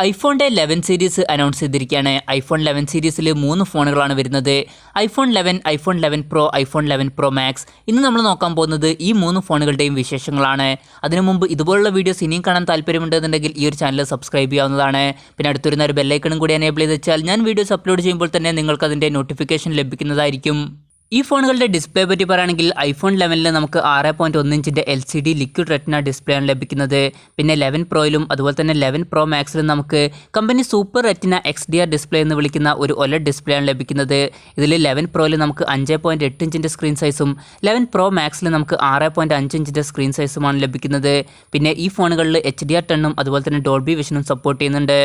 ഐഫോണിൻ്റെ 11 series announce ചെയ്തിരിക്കുകയാണ്. IPhone 11 സീരീസിൽ 3 ഫോണുകളാണ് വരുന്നത്. IPhone 11, iPhone 11 pro, iPhone 11 pro max. ഇന്ന് നമ്മൾ നോക്കാൻ പോകുന്നത് ഈ 3 ഫോണുകളുടെയും വിശേഷങ്ങളാണ്. അതിനു മുമ്പ് ഇതുപോലുള്ള വീഡിയോസ് ഇനിയും കാണാൻ താല്പര്യമുണ്ടെന്നുണ്ടെങ്കിൽ ഈ ഒരു ചാനൽ സബ്സ്ക്രൈബ് ചെയ്യാവുന്നതാണ്. പിന്നെ അടുത്തൊരു ഒരു ബെല്ലൈക്കണും കൂടി എനേബിൾ ചെയ്ത് വെച്ചാൽ ഞാൻ വീഡിയോസ് അപ്ലോഡ് ചെയ്യുമ്പോൾ തന്നെ നിങ്ങൾക്ക് അതിൻ്റെ നോട്ടിഫിക്കേഷൻ ലഭിക്കുന്നതായിരിക്കും. ഈ ഫോണുകളുടെ ഡിസ്പ്ലേ പറ്റി പറയുകയാണെങ്കിൽ ഐഫോൺ 11ൽ നമുക്ക് 6.1 ഇഞ്ചിൻ്റെ LCD ലിക്വിഡ് റെറ്റിന ഡിസ്പ്ലേ ആണ് ലഭിക്കുന്നത്. പിന്നെ 11 പ്രോയിലും അതുപോലെ തന്നെ 11 പ്രോ മാക്സിലും നമുക്ക് company super retina XDR display എന്ന് വിളിക്കുന്ന ഒരു OLED ഡിസ്പ്ലേ ആണ് ലഭിക്കുന്നത്. ഇതിൽ 11 പ്രോയിൽ നമുക്ക് 5.8 ഇഞ്ചിൻ്റെ സ്ക്രീൻ സൈസും 11 പ്രോ മാക്സിൽ നമുക്ക് 6.5 ഇഞ്ചിൻ്റെ സ്ക്രീൻ സൈസുമാണ് ലഭിക്കുന്നത്. പിന്നെ ഈ ഫോണുകളിൽ HDR10ഉം അതുപോലെ തന്നെ ഡോൾബി വിഷനും സപ്പോർട്ട് ചെയ്യുന്നുണ്ട്.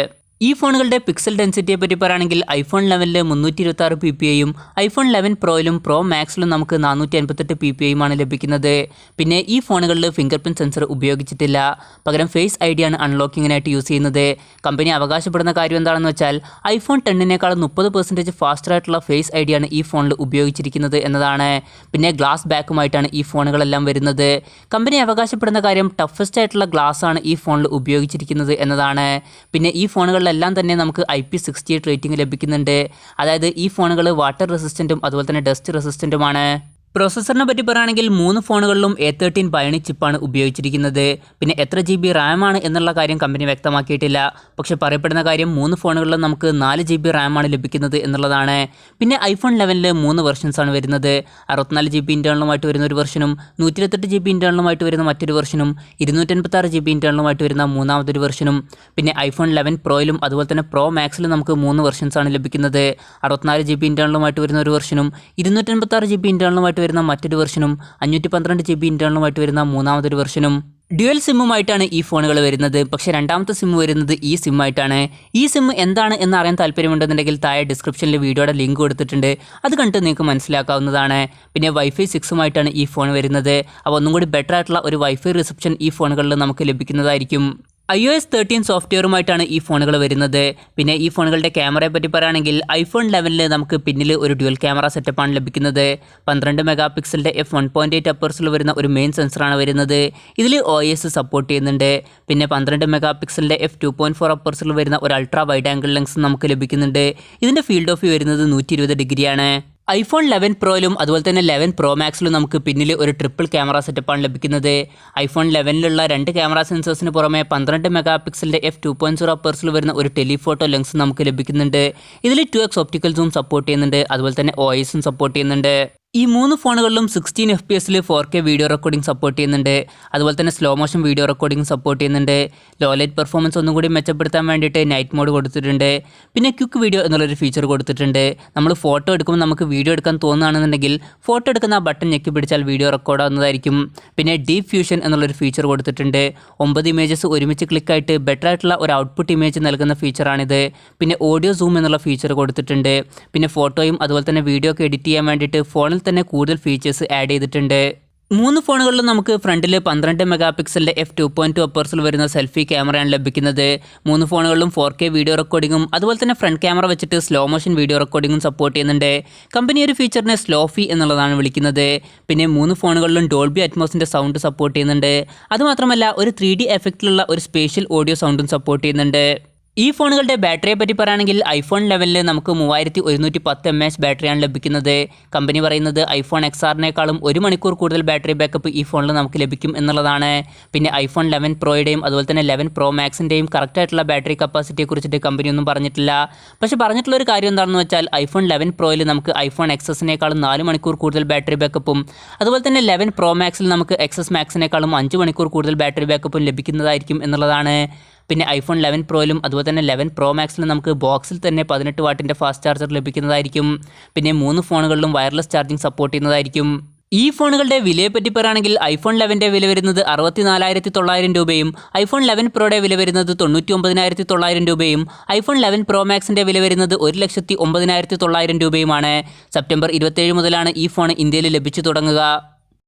ഈ ഫോണുകളുടെ പിക്സൽ ഡെൻസിറ്റിയെ പറ്റി പറയുകയാണെങ്കിൽ ഐഫോൺ 11ൽ 326 PPIയും ഐഫോൺ 11 പ്രോയിലും പ്രോ മാക്സിലും നമുക്ക് 458 PPIയുമാണ് ലഭിക്കുന്നത്. പിന്നെ ഈ ഫോണുകളിൽ ഫിംഗർ പ്രിൻറ്റ് സെൻസർ ഉപയോഗിച്ചിട്ടില്ല, പകരം ഫേസ് ID ആണ് അൺലോക്കിങ്ങിനായിട്ട് യൂസ് ചെയ്യുന്നത്. കമ്പനി അവകാശപ്പെടുന്ന കാര്യം എന്താണെന്ന് വെച്ചാൽ ഐഫോൺ 10നേക്കാൾ 30% ഫാസ്റ്റർ ആയിട്ടുള്ള ഫേസ് ID ആണ് ഈ ഫോണിൽ ഉപയോഗിച്ചിരിക്കുന്നത് എന്നതാണ്. പിന്നെ ഗ്ലാസ് ബാക്കുമായിട്ടാണ് ഈ ഫോണുകളെല്ലാം വരുന്നത്. കമ്പനി അവകാശപ്പെടുന്ന കാര്യം ടഫസ്റ്റ് ആയിട്ടുള്ള ഗ്ലാസ് ആണ് ഈ ഫോണിൽ ഉപയോഗിച്ചിരിക്കുന്നത് എന്നതാണ്. പിന്നെ ഈ ഫോണുകൾ എല്ലാം തന്നെ നമുക്ക് IP68 റേറ്റിംഗ് ലഭിക്കുന്നുണ്ട്. അതായത് ഈ ഫോണുകൾ വാട്ടർ റെസിസ്റ്റൻറ്റും അതുപോലെ തന്നെ ഡസ്റ്റ് റെസിസ്റ്റൻറ്റുമാണ്. പ്രോസസ്സറിനെ പറ്റി പറയുകയാണെങ്കിൽ 3 ഫോണുകളിലും A13 ബയോണിക് ചിപ്പാണ് ഉപയോഗിച്ചിരിക്കുന്നത്. പിന്നെ എത്ര GB RAM ആണ് എന്നുള്ള കാര്യം കമ്പനി വ്യക്തമാക്കിയിട്ടില്ല. പക്ഷേ പറയപ്പെടുന്ന കാര്യം 3 ഫോണുകളിലും നമുക്ക് 4 GB RAM ആണ് ലഭിക്കുന്നത് എന്നുള്ളതാണ്. പിന്നെ ഐഫോൺ 11ൽ 3 വെർഷൻസ് ആണ് വരുന്നത്. 64 GB ഇൻറ്റേർണലുമായിട്ട് വരുന്ന ഒരു വെർഷനും 128 GB ഇൻറ്റേർണലുമായിട്ട് വരുന്ന മറ്റൊരു വെർഷനും 256 GB ഇൻറ്റേർണലുമായിട്ട് വരുന്ന മൂന്നാമതൊരു വെർഷനും. പിന്നെ ഐഫോൺ 11 പ്രോയിലും അതുപോലെ തന്നെ പ്രോ മാക്സിലും നമുക്ക് 3 വെർഷൻസ് ആണ് ലഭിക്കുന്നത്. 64 GB ഇൻറ്റേർണലുമായിട്ട് വരുന്ന ഒരു വെർഷനും 256 GB ഇൻറ്റേർണലുമായിട്ട് വരുന്ന മറ്റൊരു വെർഷനും 512 GB ഇൻറ്റേർണലുമായിട്ട് വരുന്ന മൂന്നാമതൊരു വെർഷനും. ഡ്യുവൽ സിമ്മുമായിട്ടാണ് ഈ ഫോണുകൾ വരുന്നത്. പക്ഷേ രണ്ടാമത്തെ സിം വരുന്നത് ഈ സിമ്മായിട്ടാണ്. ഈ സിം എന്താണ് എന്ന് അറിയാൻ താല്പര്യമുണ്ടെന്നുണ്ടെങ്കിൽ താഴെ ഡിസ്ക്രിപ്ഷനിൽ വീഡിയോയുടെ ലിങ്ക് കൊടുത്തിട്ടുണ്ട്, അത് കണ്ടിട്ട് നിങ്ങൾക്ക് മനസ്സിലാക്കാവുന്നതാണ്. പിന്നെ വൈഫൈ 6ഉമായിട്ടാണ് ഈ ഫോൺ വരുന്നത്. അപ്പോൾ ഒന്നും കൂടി ബെറ്റർ ആയിട്ടുള്ള ഒരു വൈഫൈ റിസപ്ഷൻ ഈ ഫോണുകളിൽ നമുക്ക് ലഭിക്കുന്നതായിരിക്കും. iOS 13 സോഫ്റ്റ്വെയറുമായിട്ടാണ് ഈ ഫോണുകൾ വരുന്നത്. പിന്നെ ഈ ഫോണുകളുടെ ക്യാമറയെ പറ്റി പറയുകയാണെങ്കിൽ ഐഫോൺ 11ൽ നമുക്ക് പിന്നിൽ ഒരു ഡ്യുവൽ ക്യാമറ സെറ്റപ്പാണ് ലഭിക്കുന്നത്. 12 മെഗാ പിക്സലിൻ്റെ f1.8 അപ്പേഴ്സിൽ വരുന്ന ഒരു മെയിൻ സെൻസറാണ് വരുന്നത്. ഇതിൽ OIS സപ്പോർട്ട് ചെയ്യുന്നുണ്ട്. പിന്നെ 12 മെഗാ പിക്സലിൻ്റെ f2.4 അപ്പേഴ്സിൽ വരുന്ന ഒരു അൾട്രാ വൈഡ് ആംഗിൾ ലെൻസ് നമുക്ക് ലഭിക്കുന്നുണ്ട്. ഇതിൻ്റെ ഫീൽഡ് ഓഫ് വ്യൂ വരുന്നത് 120 ഡിഗ്രിയാണ്. ഐഫോൺ 11 പ്രോയിലും അതുപോലെ തന്നെ 11 പ്രോ മാക്സിലും നമുക്ക് പിന്നിൽ ഒരു ട്രിപ്പിൾ ക്യാമറ സെറ്റപ്പാണ് ലഭിക്കുന്നത്. ഐഫോൺ 11ലുള്ള 2 ക്യാമറ സെൻസേഴ്സിന് പുറമെ 12 മെഗാ പിക്സലിൻ്റെ f2.0 അപ്പേഴ്സിൽ വരുന്ന ഒരു ടെലിഫോട്ടോ ലെൻസ് നമുക്ക് ലഭിക്കുന്നുണ്ട്. ഇതിൽ 2x ഒപ്റ്റിക്കൽ സൂം സപ്പോർട്ട് ചെയ്യുന്നുണ്ട്, അതുപോലെ തന്നെ OISഉം സപ്പോർട്ട് ചെയ്യുന്നുണ്ട്. ഈ 3 ഫോണുകളിലും 16 FPS 4K video recording support ചെയ്യുന്നുണ്ട്. അതുപോലെ തന്നെ slow motion video recording support ചെയ്യുന്നുണ്ട്. ലോ ലൈറ്റ് പെർഫോമൻസ് ഒന്നും കൂടി മെച്ചപ്പെടുത്താൻ വേണ്ടിയിട്ട് നൈറ്റ് മോഡ് കൊടുത്തിട്ടുണ്ട്. പിന്നെ ക്വിക്ക് വീഡിയോ എന്നുള്ളൊരു ഫീച്ചർ കൊടുത്തിട്ടുണ്ട്. നമ്മൾ ഫോട്ടോ എടുക്കുമ്പോൾ നമുക്ക് വീഡിയോ എടുക്കാൻ തോന്നുകയാണെന്നുണ്ടെങ്കിൽ ഫോട്ടോ എടുക്കുന്ന ആ ബട്ടൺ ഞെക്കി പിടിച്ചാൽ വീഡിയോ റെക്കോർഡ് ആവുന്നതായിരിക്കും. പിന്നെ ഡീപ് ഫ്യൂഷൻ എന്നുള്ളൊരു ഫീച്ചർ കൊടുത്തിട്ടുണ്ട്. 9 ഇമേജസ് ഒരുമിച്ച് ക്ലിക്കായിട്ട് ബെറ്റർ ആയിട്ടുള്ള ഒരു ഔട്ട്പുട്ട് ഇമേജ് നൽകുന്ന ഫീച്ചറാണിത്. പിന്നെ ഓഡിയോ സൂം എന്നുള്ള ഫീച്ചർ കൊടുത്തിട്ടുണ്ട്. പിന്നെ ഫോട്ടോയും അതുപോലെ തന്നെ വീഡിയോ ഒക്കെ എഡിറ്റ് ചെയ്യാൻ വേണ്ടിയിട്ട് ഫോണിൽ തന്നെ കൂടുതൽ ഫീച്ചേഴ്സ് ആഡ് ചെയ്തിട്ടുണ്ട്. 3 ഫോണുകളിലും നമുക്ക് ഫ്രണ്ടിൽ 12 മെഗാ പിക്സലിൻ്റെ f2.2 അപ്പേഴ്സിൽ വരുന്ന സെൽഫി ക്യാമറയാണ് ലഭിക്കുന്നത്. 3 ഫോണുകളിലും 4K വീഡിയോ റെക്കോർഡിങ്ങും അതുപോലെ തന്നെ ഫ്രണ്ട് ക്യാമറ വെച്ചിട്ട് സ്ലോ മോഷൻ വീഡിയോ റെക്കോർഡിങ്ങും സപ്പോർട്ട് ചെയ്യുന്നുണ്ട്. കമ്പനി ഒരു ഫീച്ചറിനെ സ്ലോഫി എന്നുള്ളതാണ് വിളിക്കുന്നത്. പിന്നെ 3 ഫോണുകളിലും ഡോൾബി അറ്റ്മോസിൻ്റെ സൗണ്ട് സപ്പോർട്ട് ചെയ്യുന്നുണ്ട്. അതുമാത്രമല്ല ഒരു 3D എഫക്റ്റിലുള്ള ഒരു സ്പേഷ്യൽ ഓഡിയോ സൗണ്ടും സപ്പോർട്ട് ചെയ്യുന്നുണ്ട്. ഈ ഫോണുകളുടെ ബാറ്ററിയെ പറ്റി പറയുകയാണെങ്കിൽ ഐഫോൺ 11ൽ നമുക്ക് 3110 mAh ബാറ്ററിയാണ് ലഭിക്കുന്നത്. കമ്പനി പറയുന്നത് ഐഫോൺ XRനേക്കാളും 1 മണിക്കൂർ കൂടുതൽ ബാറ്ററി ബാക്കപ്പ് ഈ ഫോണിൽ നമുക്ക് ലഭിക്കും എന്നുള്ളതാണ്. പിന്നെ ഐഫോൺ 11 പ്രോയുടെയും അതുപോലെ തന്നെ 11 പ്രോ മാക്സിൻ്റെയും കറക്റ്റായിട്ടുള്ള ബാറ്ററി കപ്പാസിറ്റിയെ കുറിച്ചിട്ട് കമ്പനി ഒന്നും പറഞ്ഞിട്ടില്ല. പക്ഷേ പറഞ്ഞിട്ടുള്ള ഒരു കാര്യം എന്താണെന്ന് വെച്ചാൽ ഐഫോൺ 11 പ്രോയിൽ നമുക്ക് ഐഫോൺ XSനേക്കാളും 4 മണിക്കൂർ കൂടുതൽ ബാറ്ററി ബാക്കപ്പും അതുപോലെ തന്നെ 11 പ്രോ മാക്സിൽ നമുക്ക് XS മാക്സിനേക്കാളും 5 മണിക്കൂർ കൂടുതൽ ബാറ്ററി ബാക്കപ്പും ലഭിക്കുന്നതായിരിക്കും എന്നുള്ളതാണ്. പിന്നെ ഐഫോൺ 11 പ്രോയിലും അതുപോലെ തന്നെ 11 പ്രോ മാക്സിലും നമുക്ക് ബോക്സിൽ തന്നെ 18 വാട്ടിൻ്റെ ഫാസ്റ്റ് ചാർജർ ലഭിക്കുന്നതായിരിക്കും. പിന്നെ 3 ഫോണുകളിലും വയർലെസ് ചാർജിങ് സപ്പോർട്ട് ചെയ്യുന്നതായിരിക്കും. ഈ ഫോണുകളുടെ വിലയെ പറ്റി പറയുകയാണെങ്കിൽ ഐഫോൺ 11ൻ്റെ വില വരുന്നത് 64,900 രൂപയും ഐഫോൺ 11 പ്രോയുടെ വില വരുന്നത് 99,900 രൂപയും ഐഫോൺ 11 പ്രോ മാക്സിൻ്റെ വില വരുന്നത് 1,09,900 രൂപയുമാണ്. സെപ്റ്റംബർ 27 മുതലാണ് ഈ ഫോൺ ഇന്ത്യയിൽ ലഭിച്ചു തുടങ്ങുക.